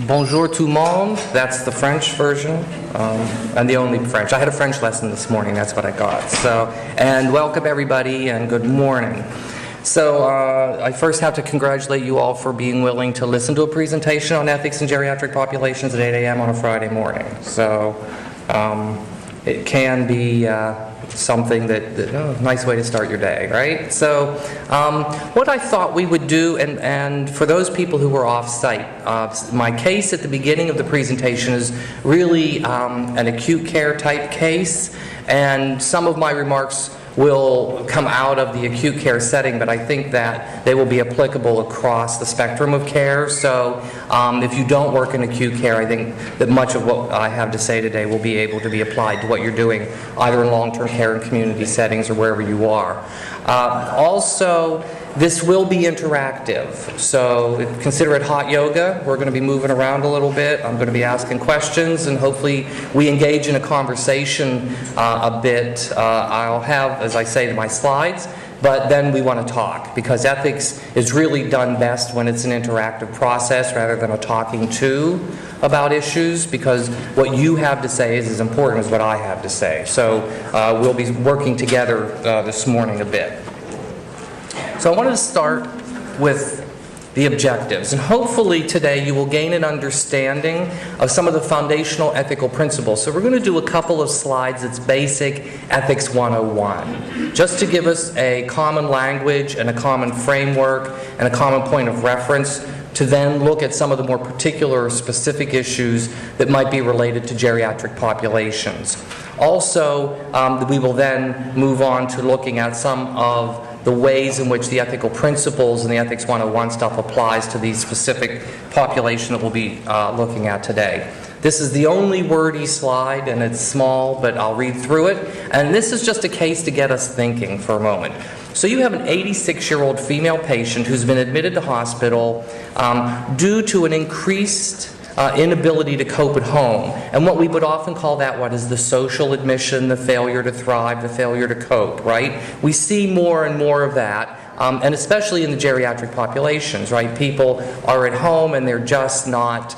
Bonjour tout le monde, that's the French version, and the only French. I had a French lesson this morning, that's what I got. So, and welcome everybody, and good morning. So I first have to congratulate you all for being willing to listen to a presentation on ethics in geriatric populations at 8 a.m. on a Friday morning. So it can be something nice way to start your day, right? So what I thought we would do, and for those people who were off-site, my case at the beginning of the presentation is really an acute care type case, and some of my remarks will come out of the acute care setting, but I think that they will be applicable across the spectrum of care. So if you don't work in acute care, I think that much of what I have to say today will be able to be applied to what you're doing either in long-term care and community settings or wherever you are. Also, this will be interactive, so consider it hot yoga. We're going to be moving around a little bit. I'm going to be asking questions, and hopefully we engage in a conversation a bit. I'll have, as I say, my slides, but then we want to talk, because ethics is really done best when it's an interactive process rather than a talking to about issues, because what you have to say is as important as what I have to say. So we'll be working together this morning a bit. So I wanted to start with the objectives, and hopefully today you will gain an understanding of some of the foundational ethical principles. So we're going to do a couple of slides that's basic Ethics 101, just to give us a common language and a common framework and a common point of reference to then look at some of the more particular or specific issues that might be related to geriatric populations. Also, we will then move on to looking at some of the ways in which the ethical principles and the Ethics 101 stuff applies to the specific population that we'll be looking at today. This is the only wordy slide, and it's small, but I'll read through it. And this is just a case to get us thinking for a moment. So you have an 86-year-old female patient who's been admitted to hospital due to an increased inability to cope at home. And what we would often call that, what is the social admission, the failure to thrive, the failure to cope, right? We see more and more of that, and especially in the geriatric populations, right? People are at home and they're just not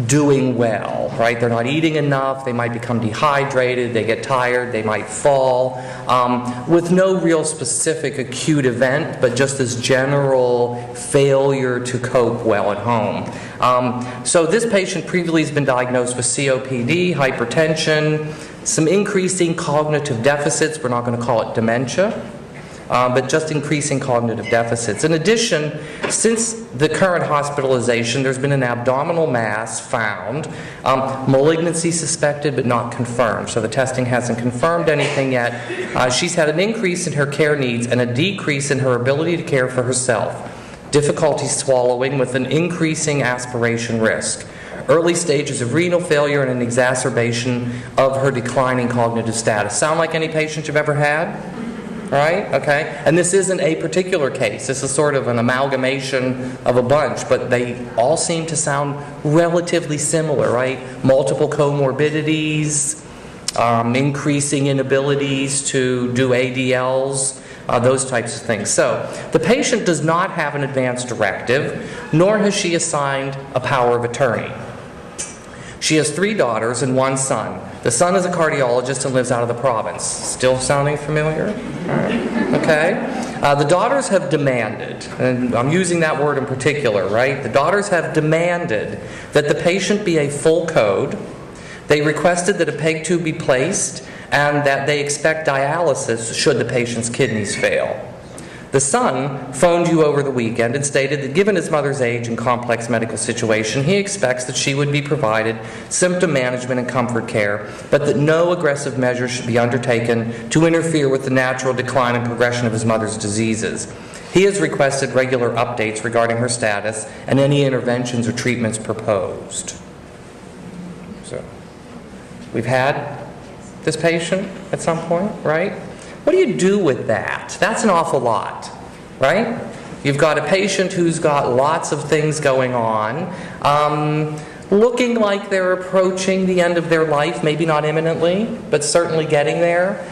doing well, right? They're not eating enough, they might become dehydrated, they get tired, they might fall, with no real specific acute event, but just this general failure to cope well at home. So this patient previously has been diagnosed with COPD, hypertension, some increasing cognitive deficits. We're not going to call it dementia, but just increasing cognitive deficits. In addition, since the current hospitalization, there's been an abdominal mass found, malignancy suspected but not confirmed. So the testing hasn't confirmed anything yet. She's had an increase in her care needs and a decrease in her ability to care for herself. Difficulty swallowing with an increasing aspiration risk. Early stages of renal failure and an exacerbation of her declining cognitive status. Sound like any patient you've ever had? Right? Okay. And this isn't a particular case. This is sort of an amalgamation of a bunch, but they all seem to sound relatively similar, right? Multiple comorbidities, increasing inabilities to do ADLs, those types of things. So the patient does not have an advance directive, nor has she assigned a power of attorney. She has 3 daughters and 1 son. The son is a cardiologist and lives out of the province. Still sounding familiar? All right. Okay. The daughters have demanded, and I'm using that word in particular, right? The daughters have demanded that the patient be a full code. They requested that a peg tube be placed and that they expect dialysis should the patient's kidneys fail. The son phoned you over the weekend and stated that given his mother's age and complex medical situation, he expects that she would be provided symptom management and comfort care, but that no aggressive measures should be undertaken to interfere with the natural decline and progression of his mother's diseases. He has requested regular updates regarding her status and any interventions or treatments proposed. So, we've had this patient at some point, right? What do you do with that? That's an awful lot, right? You've got a patient who's got lots of things going on, looking like they're approaching the end of their life, maybe not imminently, but certainly getting there.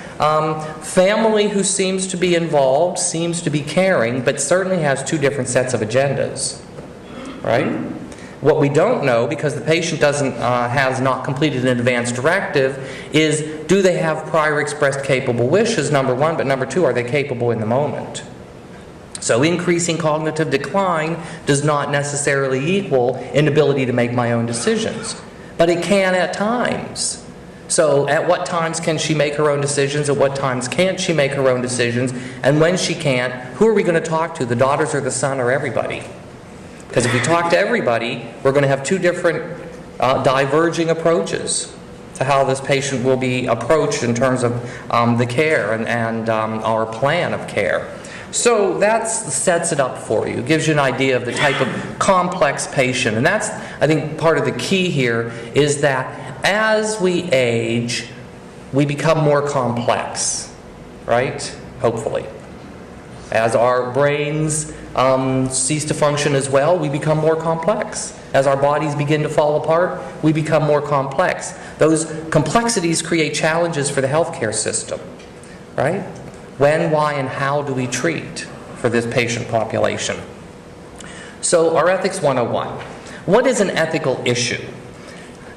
Family who seems to be involved, seems to be caring, but certainly has 2 different sets of agendas. right? What we don't know, because the patient has not completed an advance directive, is do they have prior expressed capable wishes, number one, but number two, are they capable in the moment? So increasing cognitive decline does not necessarily equal inability to make my own decisions, but it can at times. So at what times can she make her own decisions? At what times can't she make her own decisions? And when she can't, who are we going to talk to, the daughters or the son or everybody? Because if we talk to everybody, we're going to have two different diverging approaches to how this patient will be approached in terms of the care and our plan of care. So that sets it up for you. It gives you an idea of the type of complex patient. And that's, I think, part of the key here is that as we age, we become more complex, right? Hopefully. As our brains cease to function as well, we become more complex. As our bodies begin to fall apart, we become more complex. Those complexities create challenges for the healthcare system, right? When, why, and how do we treat for this patient population? So our Ethics 101. What is an ethical issue?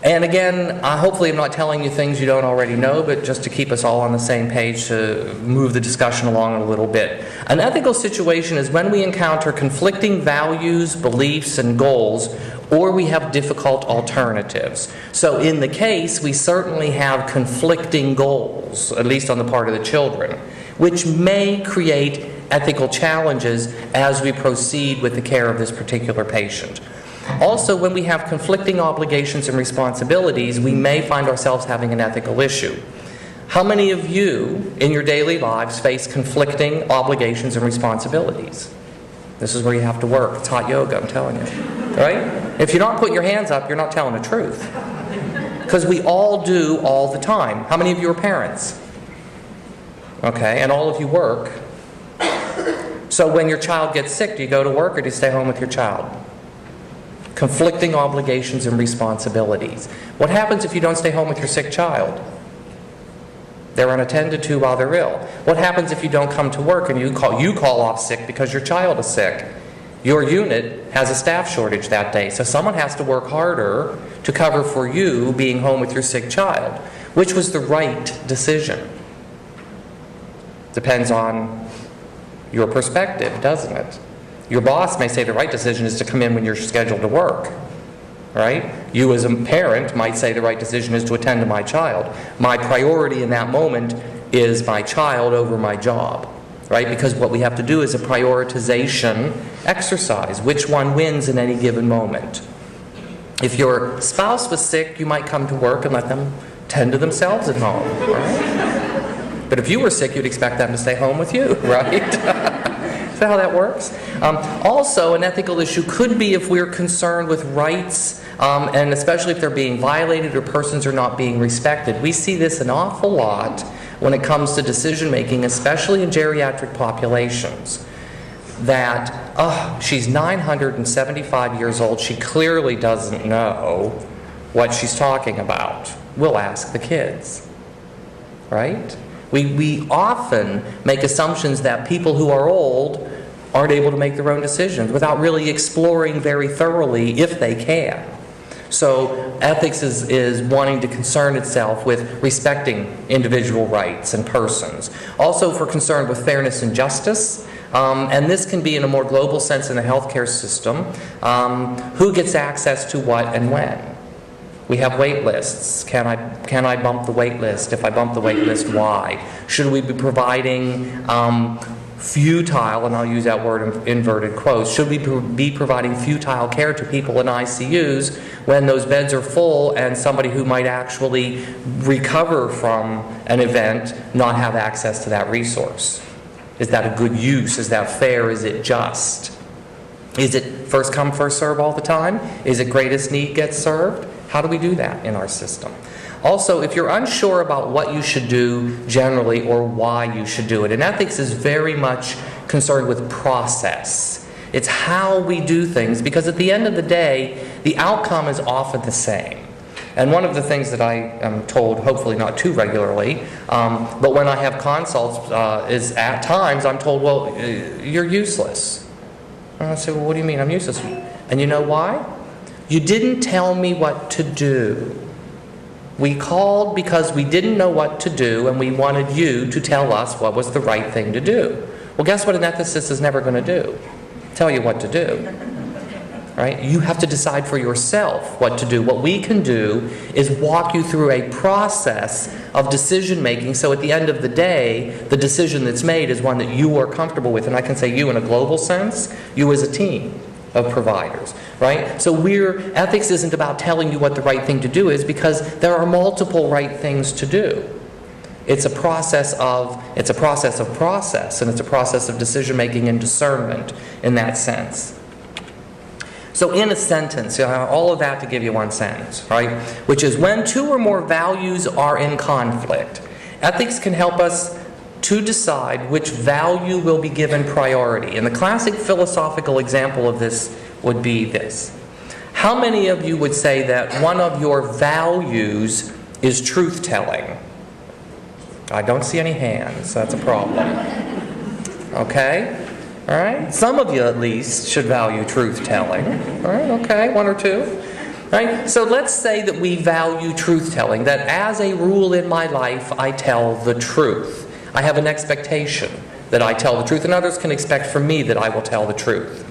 And again, hopefully I'm not telling you things you don't already know, but just to keep us all on the same page to move the discussion along a little bit. An ethical situation is when we encounter conflicting values, beliefs, and goals, or we have difficult alternatives. So in the case, we certainly have conflicting goals, at least on the part of the children, which may create ethical challenges as we proceed with the care of this particular patient. Also, when we have conflicting obligations and responsibilities, we may find ourselves having an ethical issue. How many of you in your daily lives face conflicting obligations and responsibilities? This is where you have to work. It's hot yoga, I'm telling you. Right? If you're not putting your hands up, you're not telling the truth. Because we all do all the time. How many of you are parents? Okay, and all of you work. So when your child gets sick, do you go to work or do you stay home with your child? Conflicting obligations and responsibilities. What happens if you don't stay home with your sick child? They're unattended to while they're ill. What happens if you don't come to work and you call off sick because your child is sick? Your unit has a staff shortage that day, so someone has to work harder to cover for you being home with your sick child. Which was the right decision? Depends on your perspective, doesn't it? Your boss may say the right decision is to come in when you're scheduled to work, right? You as a parent might say the right decision is to attend to my child. My priority in that moment is my child over my job, right? Because what we have to do is a prioritization exercise. Which one wins in any given moment? If your spouse was sick, you might come to work and let them tend to themselves at home, right? But if you were sick, you'd expect them to stay home with you, right? Is that how that works? Also, an ethical issue could be if we're concerned with rights, and especially if they're being violated or persons are not being respected. We see this an awful lot when it comes to decision making, especially in geriatric populations. That, oh, she's 975 years old, she clearly doesn't know what she's talking about. We'll ask the kids, right? We often make assumptions that people who are old aren't able to make their own decisions without really exploring very thoroughly if they can. So ethics is wanting to concern itself with respecting individual rights and persons. Also, if we're concerned with fairness and justice, and this can be in a more global sense in the healthcare system, who gets access to what and when? We have wait lists. Can I bump the wait list? If I bump the wait list, why? Should we be providing futile, and I'll use that word in inverted quotes, should we be providing futile care to people in ICUs when those beds are full and somebody who might actually recover from an event not have access to that resource? Is that a good use? Is that fair? Is it just? Is it first come, first serve all the time? Is it greatest need gets served? How do we do that in our system? Also, if you're unsure about what you should do generally or why you should do it, and ethics is very much concerned with process. It's how we do things, because at the end of the day, the outcome is often the same. And one of the things that I am told, hopefully not too regularly, but when I have consults, is at times I'm told, well, you're useless. And I say, well, what do you mean I'm useless? And you know why? You didn't tell me what to do. We called because we didn't know what to do, and we wanted you to tell us what was the right thing to do. Well, guess what an ethicist is never going to do? Tell you what to do. Right? You have to decide for yourself what to do. What we can do is walk you through a process of decision making, so at the end of the day, the decision that's made is one that you are comfortable with. And I can say you in a global sense, you as a team of providers, right? So ethics isn't about telling you what the right thing to do is, because there are multiple right things to do. It's a process of process, and it's a process of decision making and discernment in that sense. So in a sentence, all of that to give you one sentence, right? Which is, when two or more values are in conflict, ethics can help us to decide which value will be given priority. And the classic philosophical example of this would be this. How many of you would say that one of your values is truth-telling? I don't see any hands. That's a problem. Okay? All right? Some of you, at least, should value truth-telling. All right? Okay, one or two. All right? So let's say that we value truth-telling, that as a rule in my life, I tell the truth. I have an expectation that I tell the truth, and others can expect from me that I will tell the truth.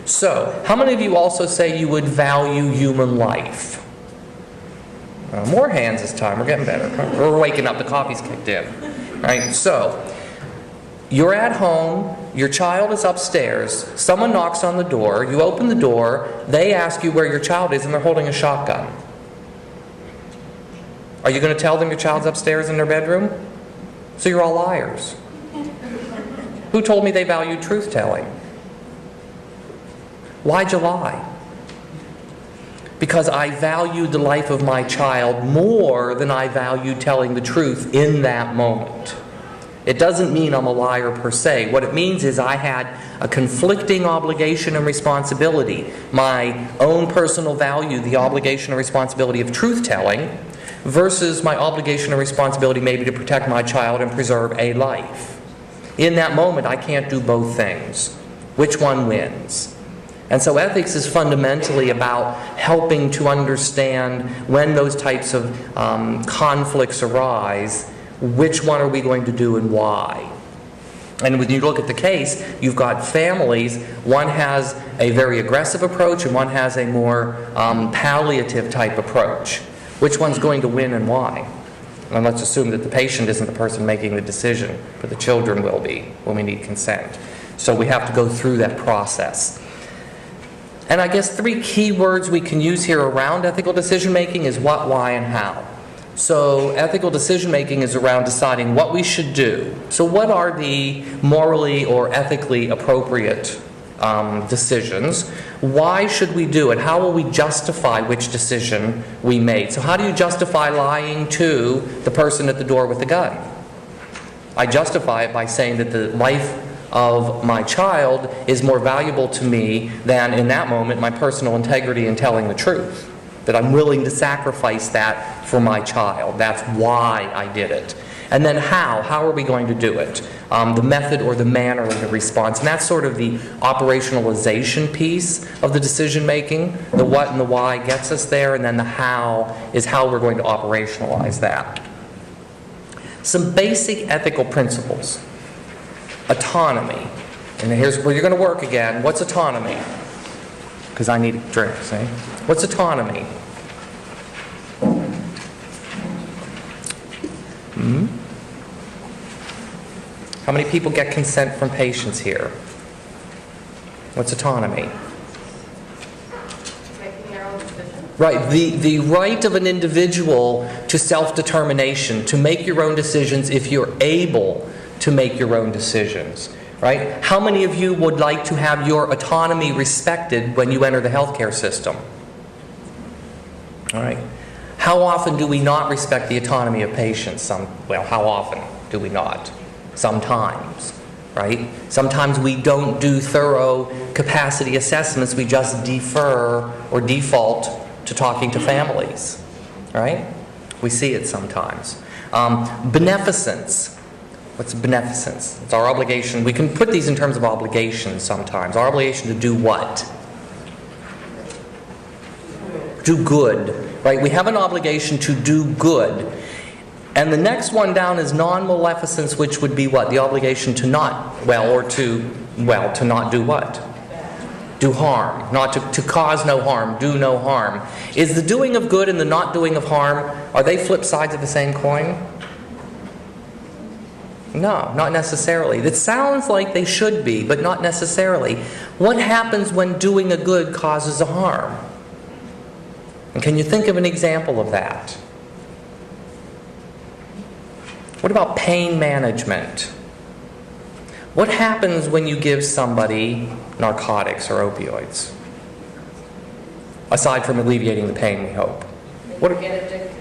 So, how many of you also say you would value human life? More hands this time. We're getting better. We're waking up. The coffee's kicked in. Right? So, you're at home. Your child is upstairs. Someone knocks on the door. You open the door. They ask you where your child is, and they're holding a shotgun. Are you going to tell them your child's upstairs in their bedroom? So you're all liars. Who told me they valued truth-telling? Why'd you lie? Because I valued the life of my child more than I valued telling the truth in that moment. It doesn't mean I'm a liar per se. What it means is I had a conflicting obligation and responsibility. My own personal value, the obligation and responsibility of truth-telling, versus my obligation and responsibility maybe to protect my child and preserve a life. In that moment, I can't do both things. Which one wins? And so ethics is fundamentally about helping to understand when those types of conflicts arise, which one are we going to do and why? And when you look at the case, you've got families. One has a very aggressive approach and one has a more palliative type approach. Which one's going to win and why? And let's assume that the patient isn't the person making the decision, but the children will be when we need consent. So we have to go through that process. And I guess three key words we can use here around ethical decision making is what, why, and how. So ethical decision making is around deciding what we should do. So what are the morally or ethically appropriate decisions? Why should we do it? How will we justify which decision we made? So how do you justify lying to the person at the door with the gun? I justify it by saying that the life of my child is more valuable to me than, in that moment, my personal integrity in telling the truth. That I'm willing to sacrifice that for my child. That's why I did it. And then how? How are we going to do it? The method or the manner of the response. And that's sort of the operationalization piece of the decision making. The what and the why gets us there, and then the how is how we're going to operationalize that. Some basic ethical principles. Autonomy. And here's where you're going to work again. What's autonomy? Because I need a drink, see? What's autonomy? How many people get consent from patients here? What's autonomy? Making their own decisions. Right, the right of an individual to self-determination, to make your own decisions if you're able to make your own decisions. Right? How many of you would like to have your autonomy respected when you enter the healthcare system? All right. How often do we not respect the autonomy of patients? Well, how often do we not? Sometimes, right? Sometimes we don't do thorough capacity assessments. We just defer or default to talking to families, right? We see it sometimes. Beneficence. What's beneficence? It's our obligation. We can put these in terms of obligations sometimes. Our obligation to do what? do good, right? We have an obligation to do good. And the next one down is non-maleficence, which would be what? The obligation to not, to not do what? Do harm. Not to cause no harm, do no harm. Is the doing of good and the not doing of harm, are they flip sides of the same coin? No, not necessarily. It sounds like they should be, but not necessarily. What happens when doing a good causes a harm? And can you think of an example of that? What about pain management? What happens when you give somebody narcotics or opioids? Aside from alleviating the pain, we hope. What get addicted?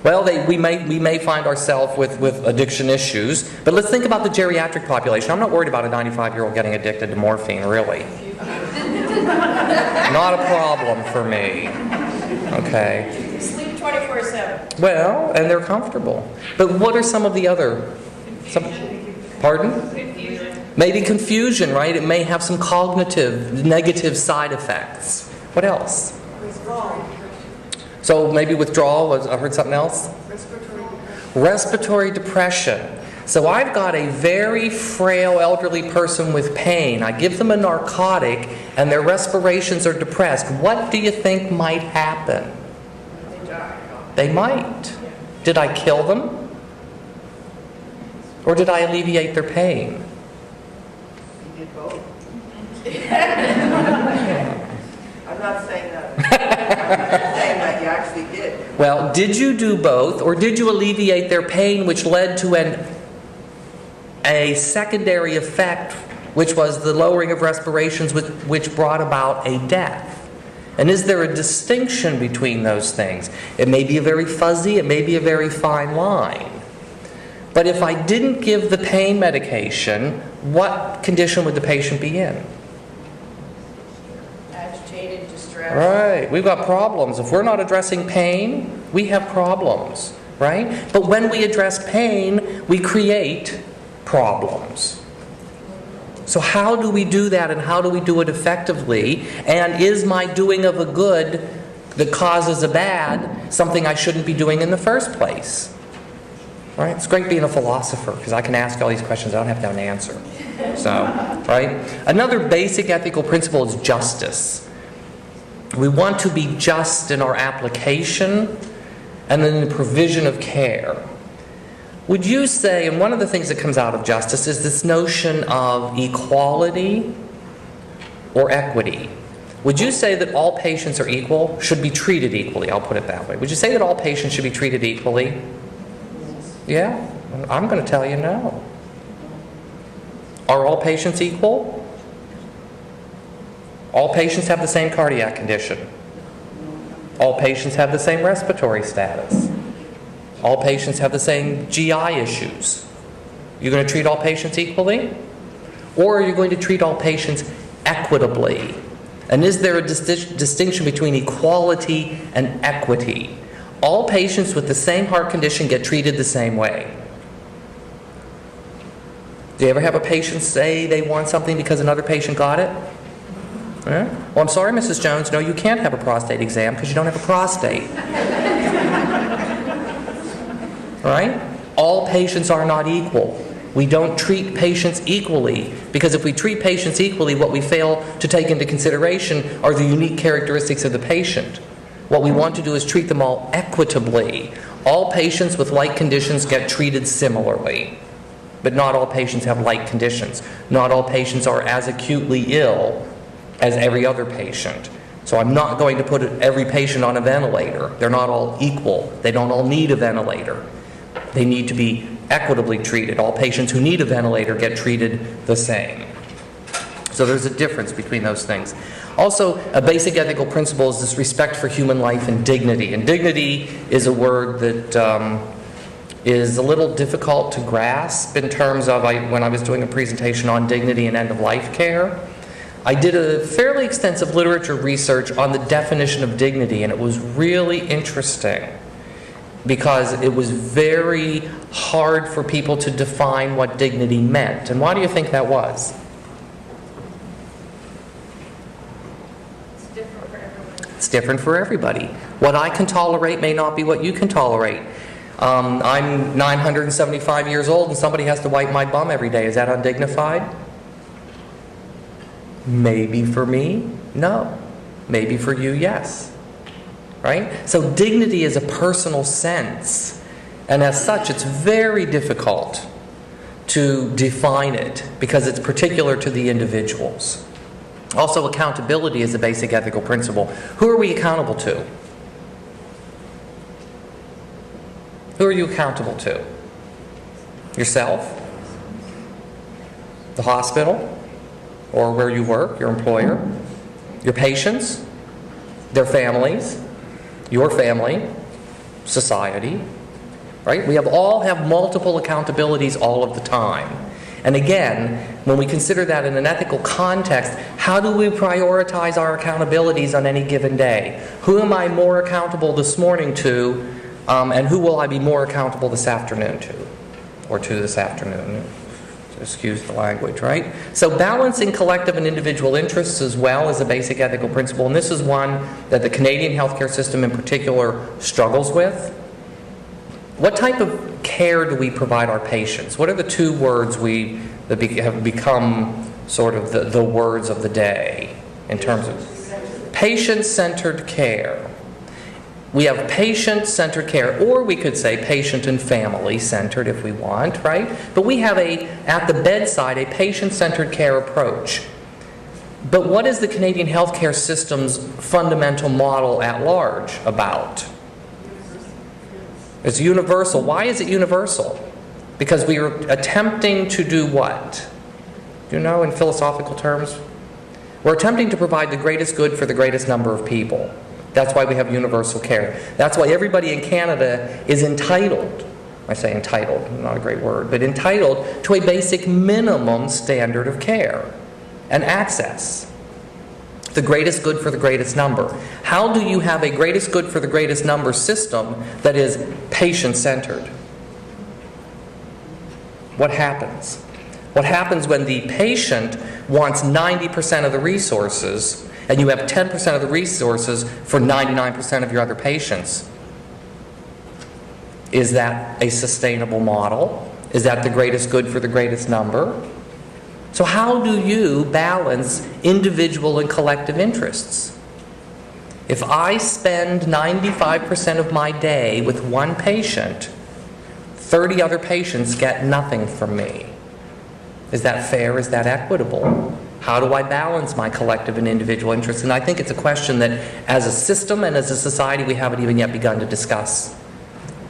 Well, we may find ourselves with addiction issues, but let's think about the geriatric population. I'm not worried about a 95-year-old getting addicted to morphine, really. Not a problem for me. Okay. Sleep 24/7. Well, and they're comfortable. But what are some of the other... Pardon? Confusion. Maybe confusion, right? It may have some cognitive, negative side effects. What else? Withdrawal. So maybe withdrawal, I heard something else? Respiratory depression. So I've got a very frail elderly person with pain. I give them a narcotic and their respirations are depressed. What do you think might happen? They die. They might. Did I kill them? Or did I alleviate their pain? You did both. I'm not saying that. I'm saying that you actually did. Well, did you do both, or did you alleviate their pain, which led to a secondary effect, which was the lowering of respirations, which brought about a death? And is there a distinction between those things? It may be a very fuzzy, it may be a very fine line. But if I didn't give the pain medication, what condition would the patient be in? Agitated, distressed. Right. We've got problems. If we're not addressing pain, we have problems, right? But when we address pain, we create problems. So how do we do that, and how do we do it effectively? And is my doing of a good that causes a bad something I shouldn't be doing in the first place? Right? It's great being a philosopher, because I can ask all these questions. I don't have to have an answer. So, right? Another basic ethical principle is justice. We want to be just in our application and in the provision of care. Would you say, and one of the things that comes out of justice is this notion of equality or equity. Would you say that all patients are equal, should be treated equally? I'll put it that way. Would you say that all patients should be treated equally? Yeah? I'm going to tell you no. Are all patients equal? All patients have the same cardiac condition. All patients have the same respiratory status. All patients have the same GI issues. You're going to treat all patients equally? Or are you going to treat all patients equitably? And is there a distinction between equality and equity? All patients with the same heart condition get treated the same way. Do you ever have a patient say they want something because another patient got it? Yeah? Well, I'm sorry, Mrs. Jones. No, you can't have a prostate exam because you don't have a prostate. Right? All patients are not equal. We don't treat patients equally, because if we treat patients equally, what we fail to take into consideration are the unique characteristics of the patient. What we want to do is treat them all equitably. All patients with like conditions get treated similarly, but not all patients have like conditions. Not all patients are as acutely ill as every other patient. So I'm not going to put every patient on a ventilator. They're not all equal. They don't all need a ventilator. They need to be equitably treated. All patients who need a ventilator get treated the same. So there's a difference between those things. Also, a basic ethical principle is this respect for human life and dignity. And dignity is a word that is a little difficult to grasp in terms of, when I was doing a presentation on dignity and end-of-life care, I did a fairly extensive literature research on the definition of dignity, and it was really interesting because it was very hard for people to define what dignity meant. And why do you think that was? It's different for everyone. It's different for everybody. What I can tolerate may not be what you can tolerate. I'm 975 years old and somebody has to wipe my bum every day. Is that undignified? Maybe for me, no. Maybe for you, yes. Right? So dignity is a personal sense. And as such, it's very difficult to define it because it's particular to the individuals. Also, accountability is a basic ethical principle. Who are we accountable to? Who are you accountable to? Yourself? The hospital? Or where you work, your employer? Your patients? Their families? Your family? Society? Right? We all have multiple accountabilities all of the time. And again, when we consider that in an ethical context, how do we prioritize our accountabilities on any given day? Who am I more accountable this morning to, and who will I be more accountable this afternoon to? Or to this afternoon. Excuse the language, right? So balancing collective and individual interests as well is a basic ethical principle, and this is one that the Canadian healthcare system in particular struggles with. What type of care do we provide our patients? What are the two words that have become sort of the words of the day in terms of patient-centered care? We have patient-centered care, or we could say patient and family-centered if we want, right? But we have at the bedside, a patient-centered care approach. But what is the Canadian healthcare system's fundamental model at large about? It's universal. Why is it universal? Because we are attempting to do what? Do you know in philosophical terms? We're attempting to provide the greatest good for the greatest number of people. That's why we have universal care. That's why everybody in Canada is entitled, I say entitled, not a great word, but entitled to a basic minimum standard of care and access. The greatest good for the greatest number. How do you have a greatest good for the greatest number system that is patient-centered? What happens? What happens when the patient wants 90% of the resources and you have 10% of the resources for 99% of your other patients? Is that a sustainable model? Is that the greatest good for the greatest number? So how do you balance individual and collective interests? If I spend 95% of my day with one patient, 30 other patients get nothing from me. Is that fair? Is that equitable? How do I balance my collective and individual interests? And I think it's a question that as a system and as a society we haven't even yet begun to discuss.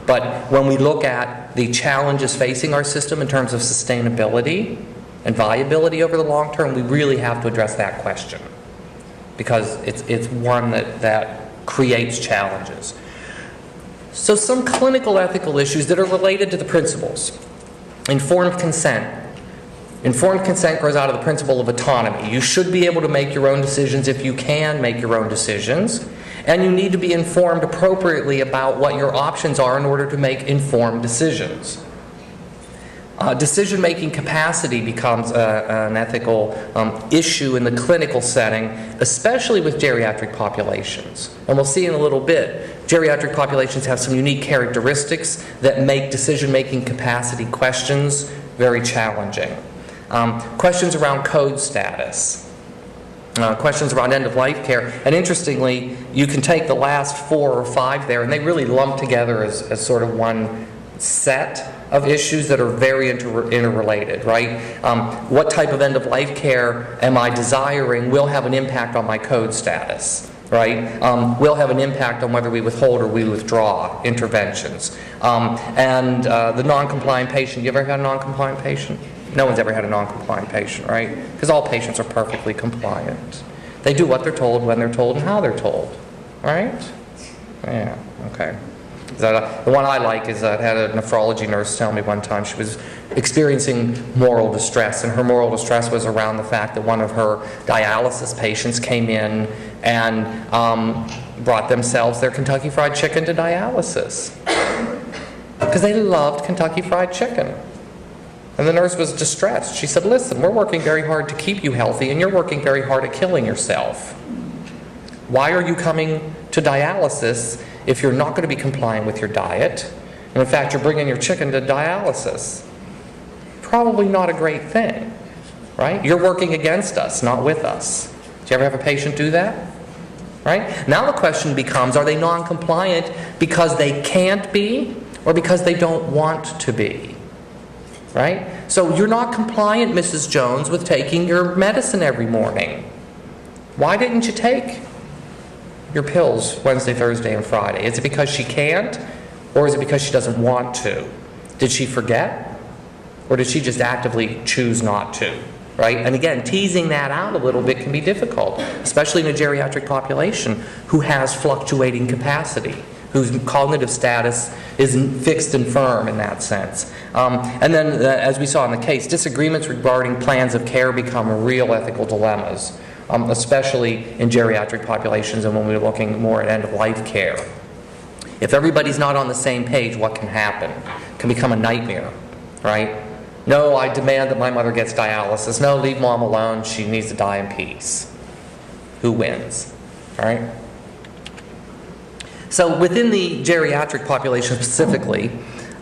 But when we look at the challenges facing our system in terms of sustainability and viability over the long term, we really have to address that question because it's one that creates challenges. So some clinical ethical issues that are related to the principles. Informed consent. Informed consent grows out of the principle of autonomy. You should be able to make your own decisions if you can make your own decisions. And you need to be informed appropriately about what your options are in order to make informed decisions. Decision-making capacity becomes an ethical issue in the clinical setting, especially with geriatric populations. And we'll see in a little bit, geriatric populations have some unique characteristics that make decision-making capacity questions very challenging. Questions around code status. Questions around end-of-life care. And interestingly, you can take the last 4 or 5 there, and they really lump together as sort of one set of issues that are very interrelated, right? What type of end-of-life care am I desiring will have an impact on my code status, right? Will have an impact on whether we withhold or we withdraw interventions. The non-compliant patient, you ever had a non-compliant patient? No one's ever had a non-compliant patient, right? Because all patients are perfectly compliant. They do what they're told, when they're told, and how they're told, right? Yeah, okay. The one I like is I had a nephrology nurse tell me one time she was experiencing moral distress, and her moral distress was around the fact that one of her dialysis patients came in and brought themselves their Kentucky Fried Chicken to dialysis because they loved Kentucky Fried Chicken. And the nurse was distressed. She said, listen, we're working very hard to keep you healthy, and you're working very hard at killing yourself. Why are you coming to dialysis if you're not going to be compliant with your diet? And in fact, you're bringing your chicken to dialysis. Probably not a great thing, right? You're working against us, not with us. Do you ever have a patient do that? Right? Now the question becomes, are they non-compliant because they can't be or because they don't want to be? Right? So you're not compliant, Mrs. Jones, with taking your medicine every morning. Why didn't you take your pills Wednesday, Thursday, and Friday? Is it because she can't, or is it because she doesn't want to? Did she forget? Or did she just actively choose not to? Right? And again, teasing that out a little bit can be difficult, especially in a geriatric population who has fluctuating capacity, whose cognitive status isn't fixed and firm in that sense. And then, as we saw in the case, disagreements regarding plans of care become real ethical dilemmas, especially in geriatric populations and when we're looking more at end-of-life care. If everybody's not on the same page, what can happen? It can become a nightmare, right? No, I demand that my mother gets dialysis. No, leave mom alone. She needs to die in peace. Who wins? All right? So within the geriatric population specifically,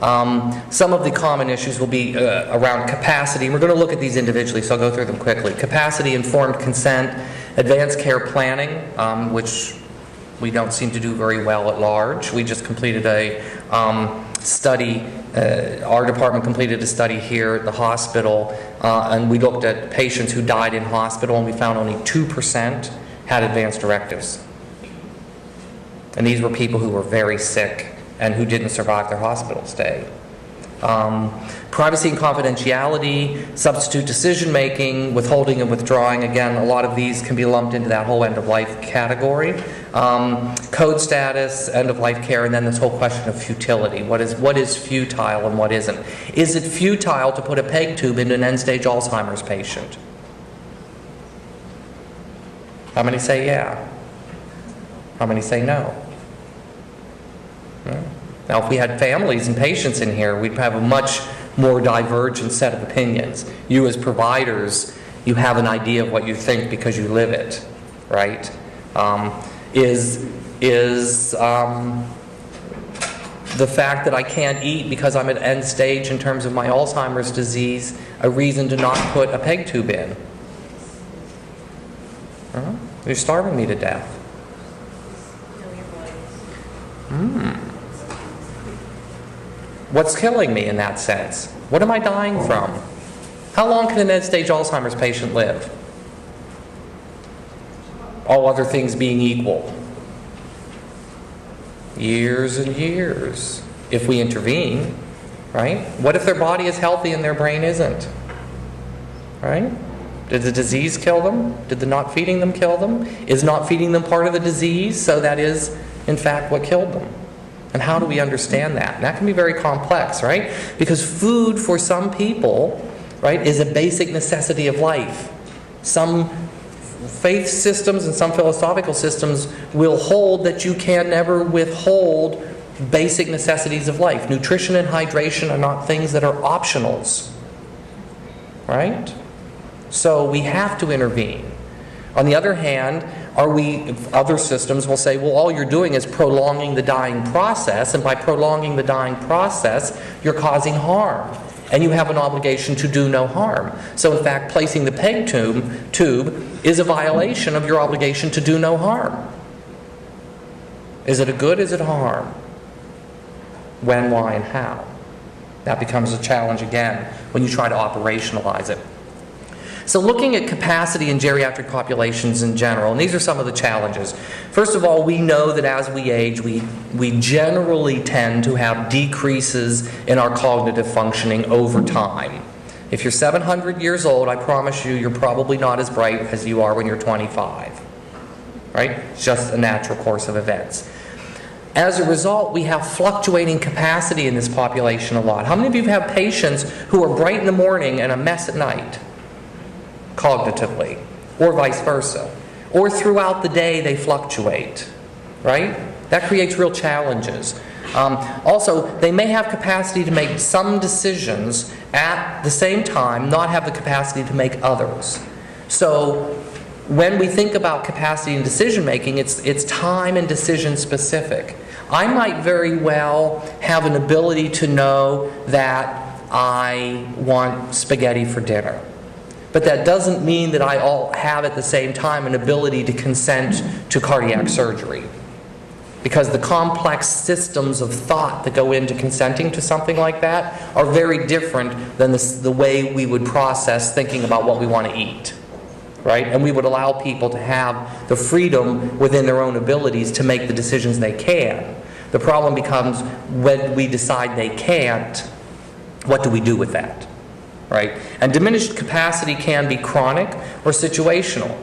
some of the common issues will be around capacity. We're going to look at these individually, so I'll go through them quickly. Capacity, informed consent, advanced care planning, which we don't seem to do very well at large. We just completed a study. Our department completed a study here at the hospital, and we looked at patients who died in hospital, and we found only 2% had advanced directives. And these were people who were very sick and who didn't survive their hospital stay. Privacy and confidentiality, substitute decision-making, withholding and withdrawing. Again, a lot of these can be lumped into that whole end-of-life category. Code status, end-of-life care, and then this whole question of futility. What is futile and what isn't? Is it futile to put a PEG tube into an end-stage Alzheimer's patient? How many say yeah? How many say no? Now, if we had families and patients in here, we'd have a much more divergent set of opinions. You as providers, you have an idea of what you think because you live it, right? Is the fact that I can't eat because I'm at end stage in terms of my Alzheimer's disease a reason to not put a PEG tube in? You're starving me to death. What's killing me in that sense? What am I dying from? How long can an end-stage Alzheimer's patient live? All other things being equal. Years and years, if we intervene, right? What if their body is healthy and their brain isn't? Right? Did the disease kill them? Did the not feeding them kill them? Is not feeding them part of the disease, so that is, in fact, what killed them? And how do we understand that? And that can be very complex, right? Because food for some people, right, is a basic necessity of life. Some faith systems and some philosophical systems will hold that you can never withhold basic necessities of life. Nutrition and hydration are not things that are optionals, right? So we have to intervene. On the other hand, other systems will say, well, all you're doing is prolonging the dying process, and by prolonging the dying process, you're causing harm. And you have an obligation to do no harm. So in fact, placing the PEG tube is a violation of your obligation to do no harm. Is it a good, is it a harm? When, why, and how? That becomes a challenge again when you try to operationalize it. So looking at capacity in geriatric populations in general, and these are some of the challenges. First of all, we know that as we age, we generally tend to have decreases in our cognitive functioning over time. If you're 700 years old, I promise you, you're probably not as bright as you are when you're 25. Right? It's just a natural course of events. As a result, we have fluctuating capacity in this population a lot. How many of you have patients who are bright in the morning and a mess at night? Cognitively, or vice versa. Or throughout the day they fluctuate, right? That creates real challenges. Also, they may have capacity to make some decisions at the same time, not have the capacity to make others. So when we think about capacity and decision making, it's time and decision specific. I might very well have an ability to know that I want spaghetti for dinner. But that doesn't mean that I all have at the same time an ability to consent to cardiac surgery. Because the complex systems of thought that go into consenting to something like that are very different than the way we would process thinking about what we want to eat. Right? And we would allow people to have the freedom within their own abilities to make the decisions they can. The problem becomes when we decide they can't, what do we do with that? Right? And diminished capacity can be chronic or situational.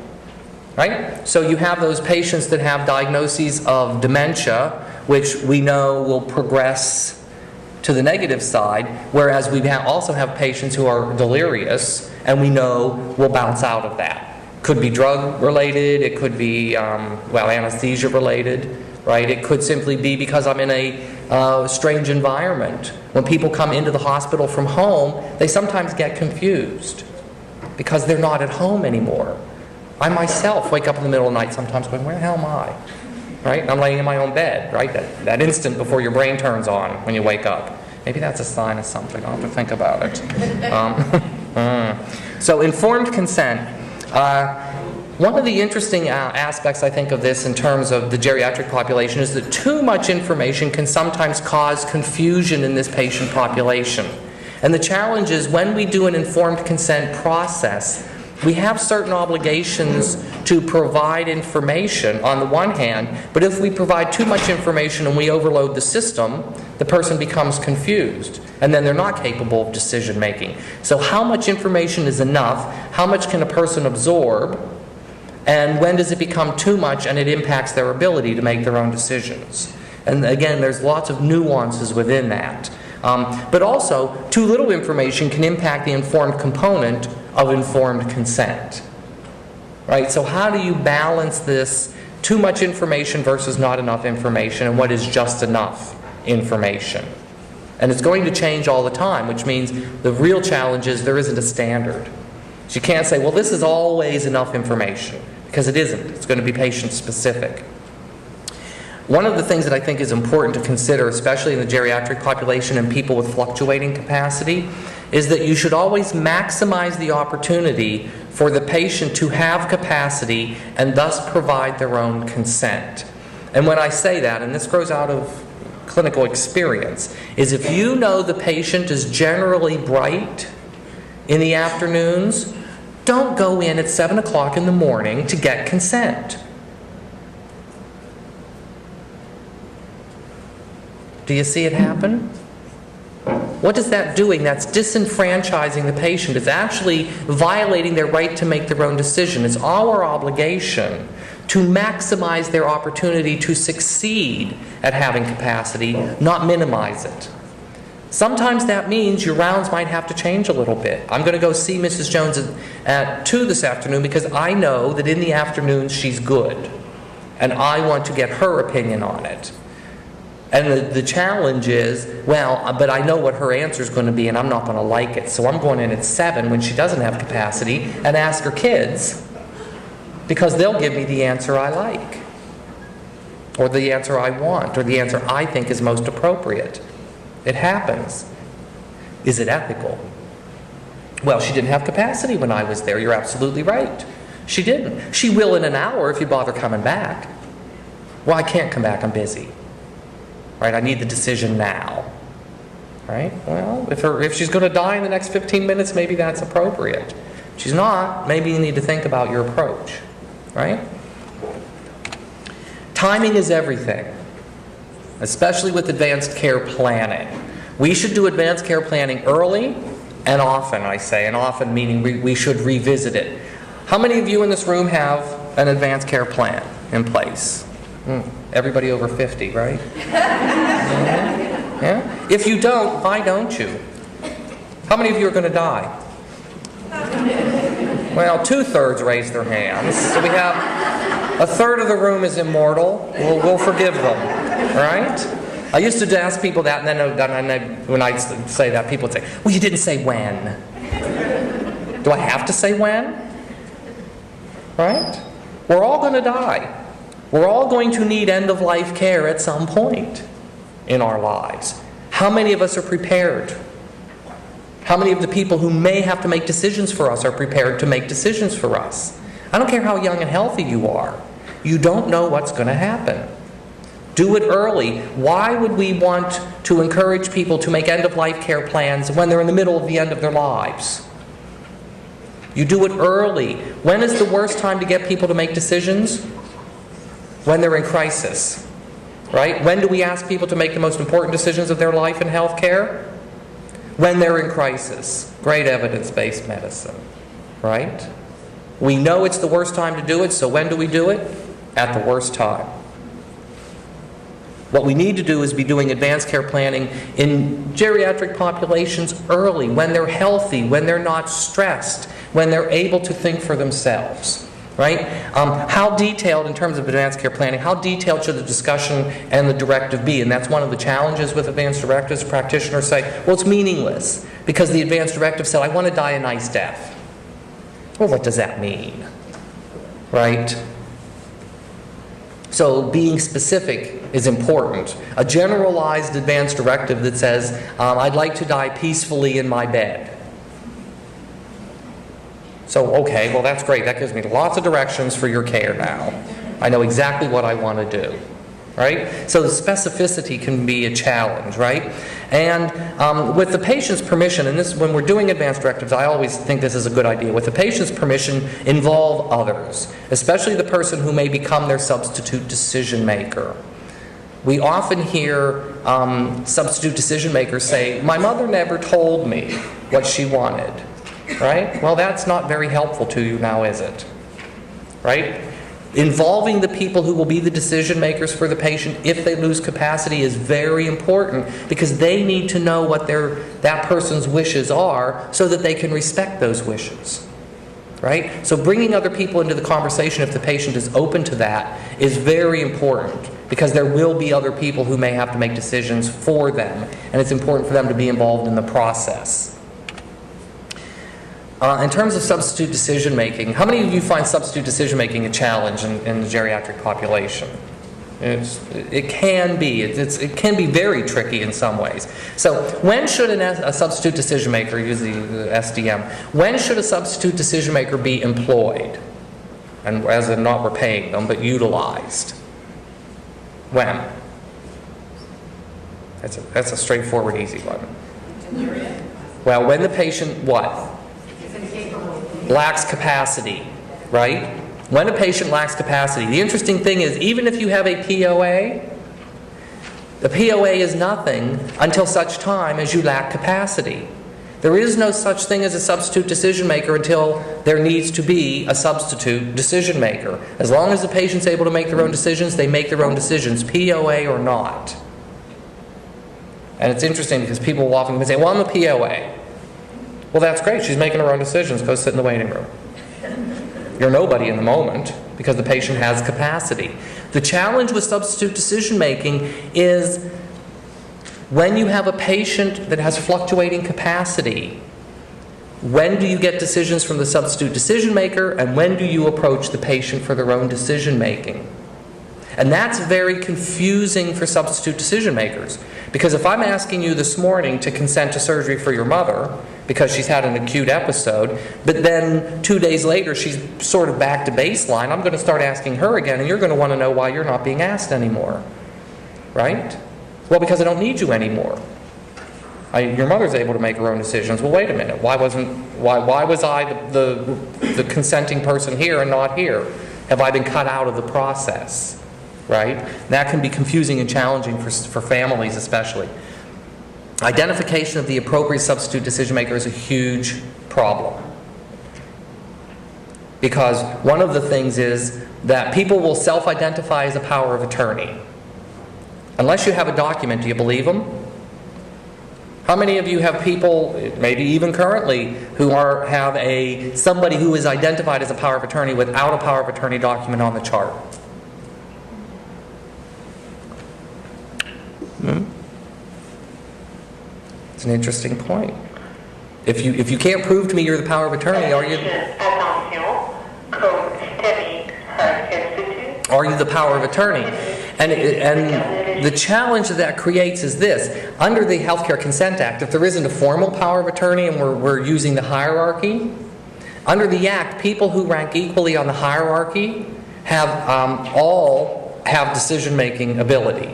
Right? So you have those patients that have diagnoses of dementia, which we know will progress to the negative side, whereas we also have patients who are delirious, and we know will bounce out of that. Could be drug related, it could be anesthesia related, right? It could simply be because I'm in a strange environment. When people come into the hospital from home, they sometimes get confused because they're not at home anymore. I myself wake up in the middle of the night sometimes going, where the hell am I? Right? And I'm laying in my own bed, right? That instant before your brain turns on when you wake up. Maybe that's a sign of something. I'll have to think about it. So informed consent. One of the interesting aspects, I think, of this in terms of the geriatric population is that too much information can sometimes cause confusion in this patient population. And the challenge is when we do an informed consent process, we have certain obligations to provide information on the one hand, but if we provide too much information and we overload the system, the person becomes confused, and then they're not capable of decision making. So how much information is enough? How much can a person absorb? And when does it become too much and it impacts their ability to make their own decisions? And again, there's lots of nuances within that. But also, too little information can impact the informed component of informed consent. Right? So how do you balance this too much information versus not enough information, and what is just enough information? And it's going to change all the time, which means the real challenge is there isn't a standard. So you can't say, well, this is always enough information, because it isn't. It's going to be patient-specific. One of the things that I think is important to consider, especially in the geriatric population and people with fluctuating capacity, is that you should always maximize the opportunity for the patient to have capacity and thus provide their own consent. And when I say that, and this grows out of clinical experience, is if you know the patient is generally bright in the afternoons, don't go in at 7 o'clock in the morning to get consent. Do you see it happen? What is that doing? That's disenfranchising the patient. It's actually violating their right to make their own decision. It's our obligation to maximize their opportunity to succeed at having capacity, not minimize it. Sometimes that means your rounds might have to change a little bit. I'm going to go see Mrs. Jones at 2 this afternoon because I know that in the afternoons she's good. And I want to get her opinion on it. And the challenge is, well, but I know what her answer is going to be and I'm not going to like it. So I'm going in at 7 when she doesn't have capacity and ask her kids, because they'll give me the answer I like, or the answer I want, or the answer I think is most appropriate. It happens. Is it ethical? Well, she didn't have capacity when I was there. You're absolutely right. She didn't. She will in an hour if you bother coming back. Well, I can't come back. I'm busy. Right? I need the decision now. Right? Well, if she's going to die in the next 15 minutes, maybe that's appropriate. If she's not, maybe you need to think about your approach. Right? Timing is everything, especially with advanced care planning. We should do advanced care planning early and often, I say, and often meaning we should revisit it. How many of you in this room have an advanced care plan in place? Everybody over 50, right? Yeah? If you don't, why don't you? How many of you are going to die? Well, 2/3 raised their hands. So we have 1/3 of the room is immortal. We'll forgive them, right? I used to ask people that, and then when I say that, people would say, well, you didn't say when. Do I have to say when? right? We're all going to die. We're all going to need end-of-life care at some point in our lives. How many of us are prepared? How many of the people who may have to make decisions for us are prepared to make decisions for us? I don't care how young and healthy you are. You don't know what's going to happen. Do it early. Why would we want to encourage people to make end-of-life care plans when they're in the middle of the end of their lives? You do it early. When is the worst time to get people to make decisions? When they're in crisis. Right? When do we ask people to make the most important decisions of their life in health care? When they're in crisis. Great evidence-based medicine. Right? We know it's the worst time to do it, so when do we do it? At the worst time. What we need to do is be doing advanced care planning in geriatric populations early, when they're healthy, when they're not stressed, when they're able to think for themselves. Right? How detailed, in terms of advanced care planning, how detailed should the discussion and the directive be? And that's one of the challenges with advanced directives. Practitioners say, well, it's meaningless, because the advanced directive said, I want to die a nice death. Well, what does that mean? Right? So being specific is important. A generalized advanced directive that says, I'd like to die peacefully in my bed. So, okay, well that's great. That gives me lots of directions for your care now. I know exactly what I want to do. Right? So the specificity can be a challenge, right? And with the patient's permission, and this, when we're doing advanced directives, I always think this is a good idea. With the patient's permission, involve others, especially the person who may become their substitute decision maker. We often hear substitute decision makers say, my mother never told me what she wanted. Right? Well, that's not very helpful to you now, is it? Right? Involving the people who will be the decision makers for the patient if they lose capacity is very important, because they need to know what that person's wishes are so that they can respect those wishes. Right? So bringing other people into the conversation, if the patient is open to that, is very important, because there will be other people who may have to make decisions for them, and it's important for them to be involved in the process. In terms of substitute decision making, how many of you find substitute decision making a challenge in the geriatric population? It can be. It can be very tricky in some ways. So when should a substitute decision maker, use the SDM, when should a substitute decision maker be employed? And as in not we're paying them, but utilized? When? That's a straightforward, easy one. Well, when the patient, what? Lacks capacity, right? When a patient lacks capacity. The interesting thing is, even if you have a POA, the POA is nothing until such time as you lack capacity. There is no such thing as a substitute decision maker until there needs to be a substitute decision maker. As long as the patient's able to make their own decisions, they make their own decisions, POA or not. And it's interesting because people will often say, well, I'm a POA. Well, that's great. She's making her own decisions. Go sit in the waiting room. You're nobody in the moment because the patient has capacity. The challenge with substitute decision making is when you have a patient that has fluctuating capacity, when do you get decisions from the substitute decision maker, and when do you approach the patient for their own decision making? And that's very confusing for substitute decision makers. Because if I'm asking you this morning to consent to surgery for your mother because she's had an acute episode, but then 2 days later she's sort of back to baseline, I'm going to start asking her again, and you're going to want to know why you're not being asked anymore. Right? Well, because I don't need you anymore. Your mother's able to make her own decisions. Well, wait a minute. Why was I the consenting person here and not here? Have I been cut out of the process? Right? That can be confusing and challenging for families especially. Identification of the appropriate substitute decision maker is a huge problem. Because one of the things is that people will self-identify as a power of attorney. Unless you have a document, do you believe them? How many of you have people, maybe even currently, who have somebody who is identified as a power of attorney without a power of attorney document on the chart? It's an interesting point. If you can't prove to me you're the power of attorney, are you? Attention, code 10 Are you the power of attorney? And the challenge that creates is this. Under the Healthcare Consent Act, if there isn't a formal power of attorney and we're using the hierarchy, under the Act, people who rank equally on the hierarchy have all have decision-making ability.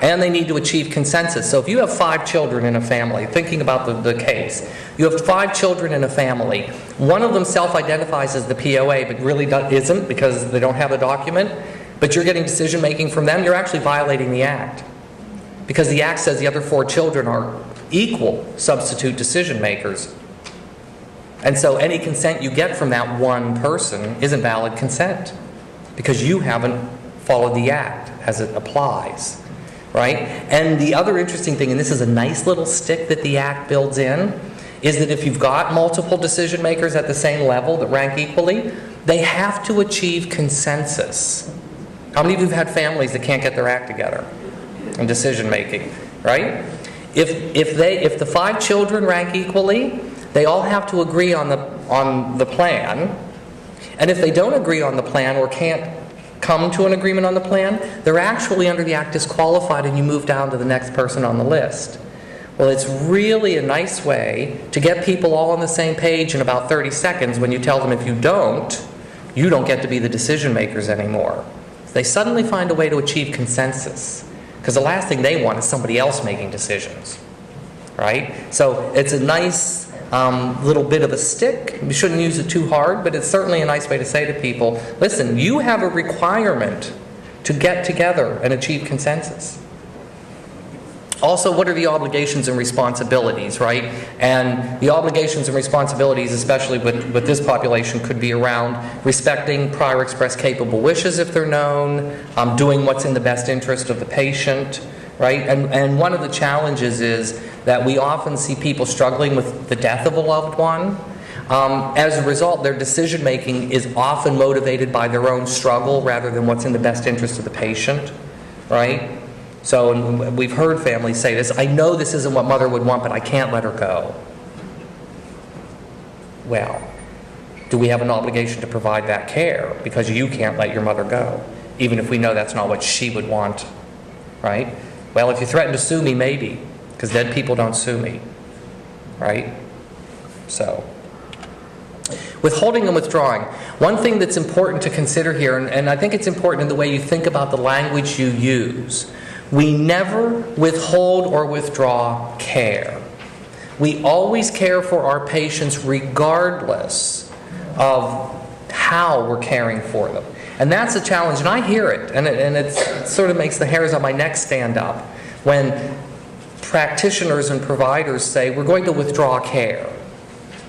And they need to achieve consensus. So if you have 5 children in a family, thinking about the case, you have 5 children in a family. One of them self-identifies as the POA, but really isn't because they don't have a document. But you're getting decision-making from them. You're actually violating the Act. Because the Act says the other 4 children are equal substitute decision-makers. And so any consent you get from that one person isn't valid consent. Because you haven't followed the Act as it applies. Right? And the other interesting thing, and this is a nice little stick that the Act builds in, is that if you've got multiple decision makers at the same level that rank equally, they have to achieve consensus. How many of you have had families that can't get their act together in decision making? Right? If the 5 children rank equally, they all have to agree on the plan. And if they don't agree on the plan or can't come to an agreement on the plan, they're actually under the Act disqualified and you move down to the next person on the list. Well, it's really a nice way to get people all on the same page in about 30 seconds when you tell them if you don't get to be the decision makers anymore. They suddenly find a way to achieve consensus because the last thing they want is somebody else making decisions. Right? So it's a nice little bit of a stick. We shouldn't use it too hard, but it's certainly a nice way to say to people, listen, you have a requirement to get together and achieve consensus. Also, what are the obligations and responsibilities, right? And the obligations and responsibilities, especially with this population, could be around respecting prior express capable wishes if they're known, doing what's in the best interest of the patient, right? And one of the challenges is that we often see people struggling with the death of a loved one. As a result, their decision making is often motivated by their own struggle rather than what's in the best interest of the patient, right? So and we've heard families say this, I know this isn't what mother would want, but I can't let her go. Well, do we have an obligation to provide that care because you can't let your mother go, even if we know that's not what she would want, right? Well, if you threaten to sue me, maybe, because dead people don't sue me, right? So, withholding and withdrawing. One thing that's important to consider here, and I think it's important in the way you think about the language you use, we never withhold or withdraw care. We always care for our patients regardless of how we're caring for them. And that's a challenge, and I hear it, and it sort of makes the hairs on my neck stand up when practitioners and providers say, we're going to withdraw care.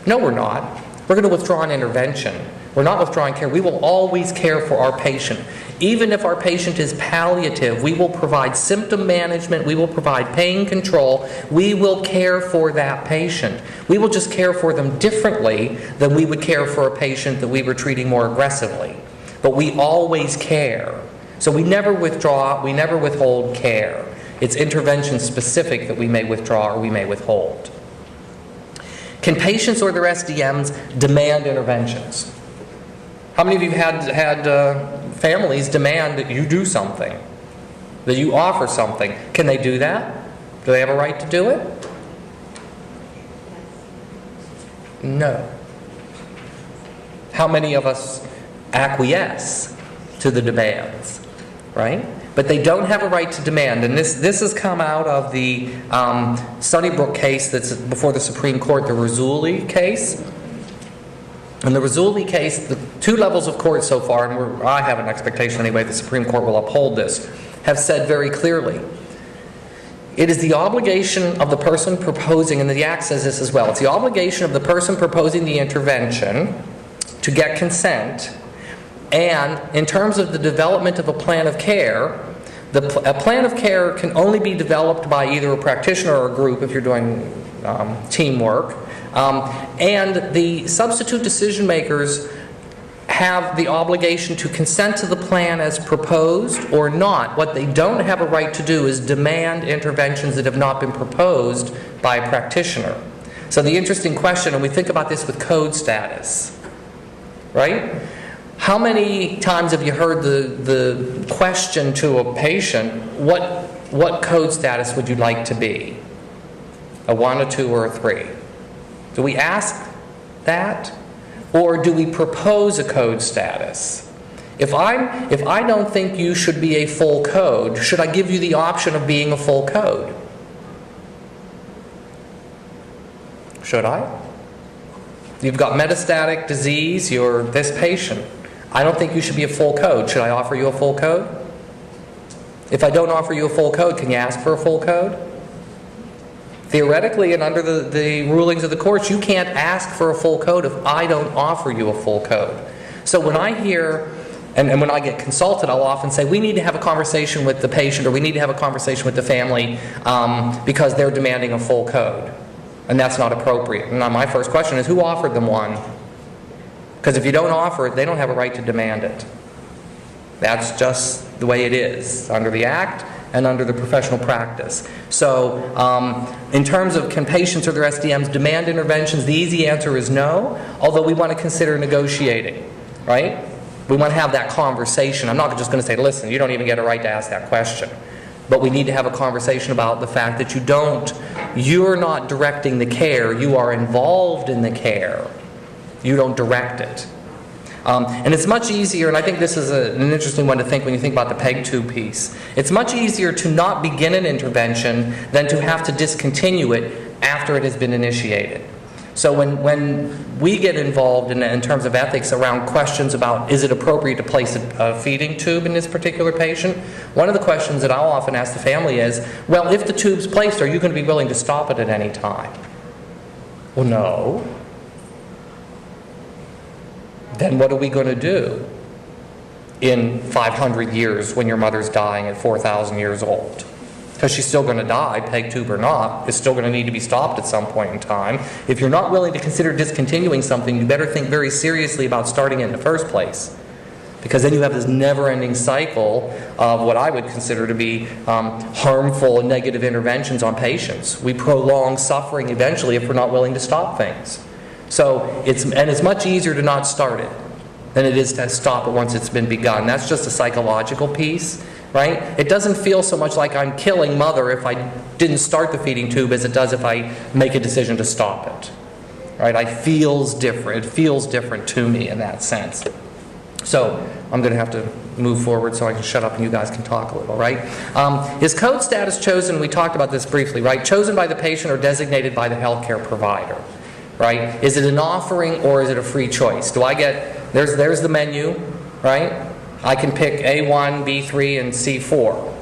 No, we're not. We're going to withdraw an intervention. We're not withdrawing care. We will always care for our patient. Even if our patient is palliative, we will provide symptom management, we will provide pain control, we will care for that patient. We will just care for them differently than we would care for a patient that we were treating more aggressively. But we always care. So we never withdraw, we never withhold care. It's intervention specific that we may withdraw or we may withhold. Can patients or their SDMs demand interventions? How many of you had families demand that you do something, that you offer something? Can they do that? Do they have a right to do it? No. How many of us acquiesce to the demands, right? But they don't have a right to demand. And this has come out of the Sunnybrook case that's before the Supreme Court, the Rasooli case. In the Rasooli case, the 2 levels of court so far, and I have an expectation anyway the Supreme Court will uphold this, have said very clearly, it is the obligation of the person proposing, and the Act says this as well, it's the obligation of the person proposing the intervention to get consent, and in terms of the development of a plan of care, a plan of care can only be developed by either a practitioner or a group if you're doing teamwork. And the substitute decision makers have the obligation to consent to the plan as proposed or not. What they don't have a right to do is demand interventions that have not been proposed by a practitioner. So the interesting question, and we think about this with code status, right? How many times have you heard the question to a patient, what code status would you like to be? A 1, a 2, or a 3? Do we ask that? Or do we propose a code status? If I don't think you should be a full code, should I give you the option of being a full code? Should I? You've got metastatic disease, you're this patient. I don't think you should be a full code. Should I offer you a full code? If I don't offer you a full code, can you ask for a full code? Theoretically, and under the rulings of the courts, you can't ask for a full code if I don't offer you a full code. So when I hear, and when I get consulted, I'll often say, we need to have a conversation with the patient, or we need to have a conversation with the family because they're demanding a full code. And that's not appropriate. And my first question is, who offered them one? Because if you don't offer it, they don't have a right to demand it. That's just the way it is under the Act and under the professional practice. So in terms of can patients or their SDMs demand interventions, the easy answer is no, although we want to consider negotiating, right? We want to have that conversation. I'm not just going to say, listen, you don't even get a right to ask that question. But we need to have a conversation about the fact that you're not directing the care, you are involved in the care. You don't direct it. And it's much easier, and I think this is an interesting one to think when you think about the PEG tube piece. It's much easier to not begin an intervention than to have to discontinue it after it has been initiated. So when we get involved in terms of ethics around questions about is it appropriate to place a feeding tube in this particular patient, one of the questions that I'll often ask the family is, well, if the tube's placed, are you going to be willing to stop it at any time? Well, no. Then what are we going to do in 500 years when your mother's dying at 4,000 years old? Because she's still going to die, PEG tube or not. It's still going to need to be stopped at some point in time. If you're not willing to consider discontinuing something, you better think very seriously about starting it in the first place. Because then you have this never-ending cycle of what I would consider to be harmful and negative interventions on patients. We prolong suffering eventually if we're not willing to stop things. So it's much easier to not start it than it is to stop it once it's been begun. That's just a psychological piece, right? It doesn't feel so much like I'm killing mother if I didn't start the feeding tube as it does if I make a decision to stop it, right? It feels different. It feels different to me in that sense. So I'm going to have to move forward so I can shut up and you guys can talk a little, right? Is code status chosen? We talked about this briefly, right? Chosen by the patient or designated by the healthcare provider. Right? Is it an offering or is it a free choice? Do I get, there's the menu, right? I can pick A1, B3, and C4,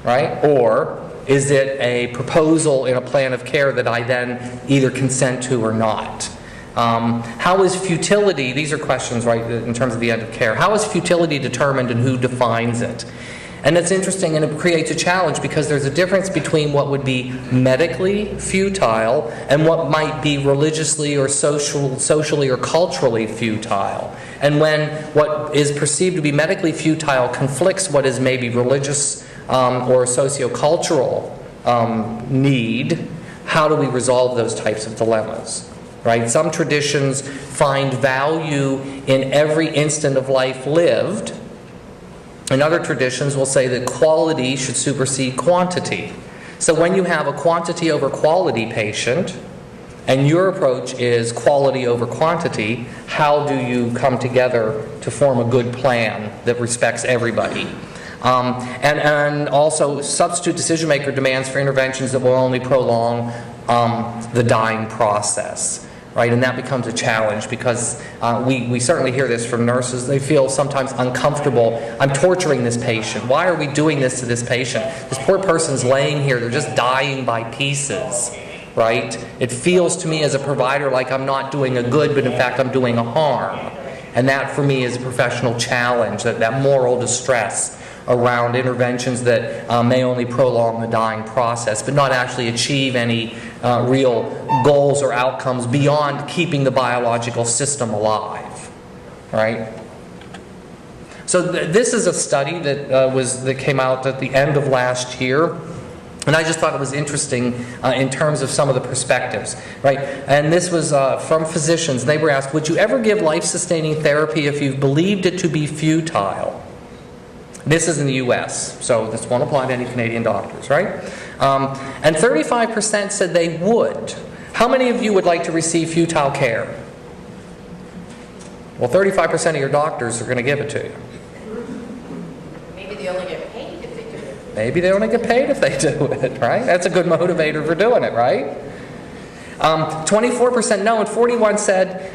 right? Or is it a proposal in a plan of care that I then either consent to or not? How is futility, these are questions, right, in terms of the end of care. How is futility determined and who defines it? And it's interesting and it creates a challenge because there's a difference between what would be medically futile and what might be religiously or socially or culturally futile. And when what is perceived to be medically futile conflicts what is maybe religious or sociocultural need, how do we resolve those types of dilemmas? Right? Some traditions find value in every instant of life lived. And other traditions will say that quality should supersede quantity. So when you have a quantity over quality patient, and your approach is quality over quantity, how do you come together to form a good plan that respects everybody? And also, substitute decision maker demands for interventions that will only prolong the dying process. Right, and that becomes a challenge because we certainly hear this from nurses. They feel sometimes uncomfortable. I'm torturing this patient. Why are we doing this to this patient? This poor person's laying here. They're just dying by pieces, right? It feels to me as a provider like I'm not doing a good, but in fact I'm doing a harm. And that for me is a professional challenge, that moral distress around interventions that may only prolong the dying process, but not actually achieve any real goals or outcomes beyond keeping the biological system alive, right? So this is a study that came out at the end of last year. And I just thought it was interesting in terms of some of the perspectives, right? And this was from physicians. They were asked, would you ever give life-sustaining therapy if you believed it to be futile? This is in the U.S., so this won't apply to any Canadian doctors, right? And 35% said they would. How many of you would like to receive futile care? Well, 35% of your doctors are going to give it to you. Maybe they only get paid if they do it. Maybe they only get paid if they do it, right? That's a good motivator for doing it, right? 24% no, and 41% said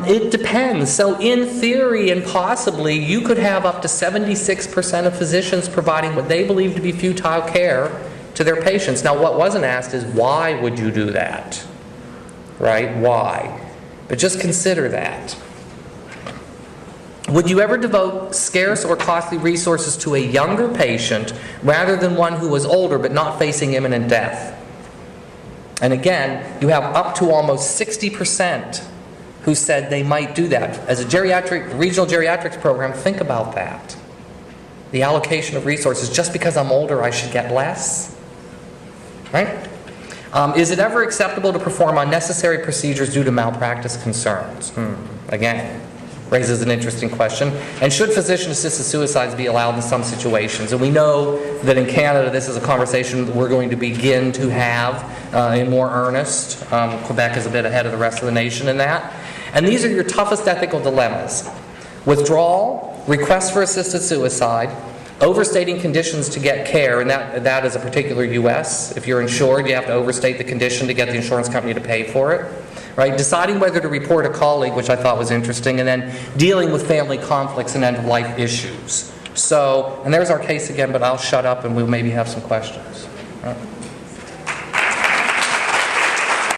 it depends. So in theory and possibly, you could have up to 76% of physicians providing what they believe to be futile care to their patients. Now, what wasn't asked is why would you do that, right? Why? But just consider that. Would you ever devote scarce or costly resources to a younger patient rather than one who was older but not facing imminent death? And again, you have up to almost 60% who said they might do that. As a regional geriatrics program, think about that. The allocation of resources. Just because I'm older, I should get less? Right? Is it ever acceptable to perform unnecessary procedures due to malpractice concerns? Again, raises an interesting question. And should physician-assisted suicides be allowed in some situations? And we know that in Canada, this is a conversation that we're going to begin to have in more earnest. Quebec is a bit ahead of the rest of the nation in that. And these are your toughest ethical dilemmas. Withdrawal, request for assisted suicide, overstating conditions to get care, and that is a particular U.S. If you're insured, you have to overstate the condition to get the insurance company to pay for it. Right? Deciding whether to report a colleague, which I thought was interesting, and then dealing with family conflicts and end-of-life issues. So, and there's our case again, but I'll shut up and we'll maybe have some questions. Right?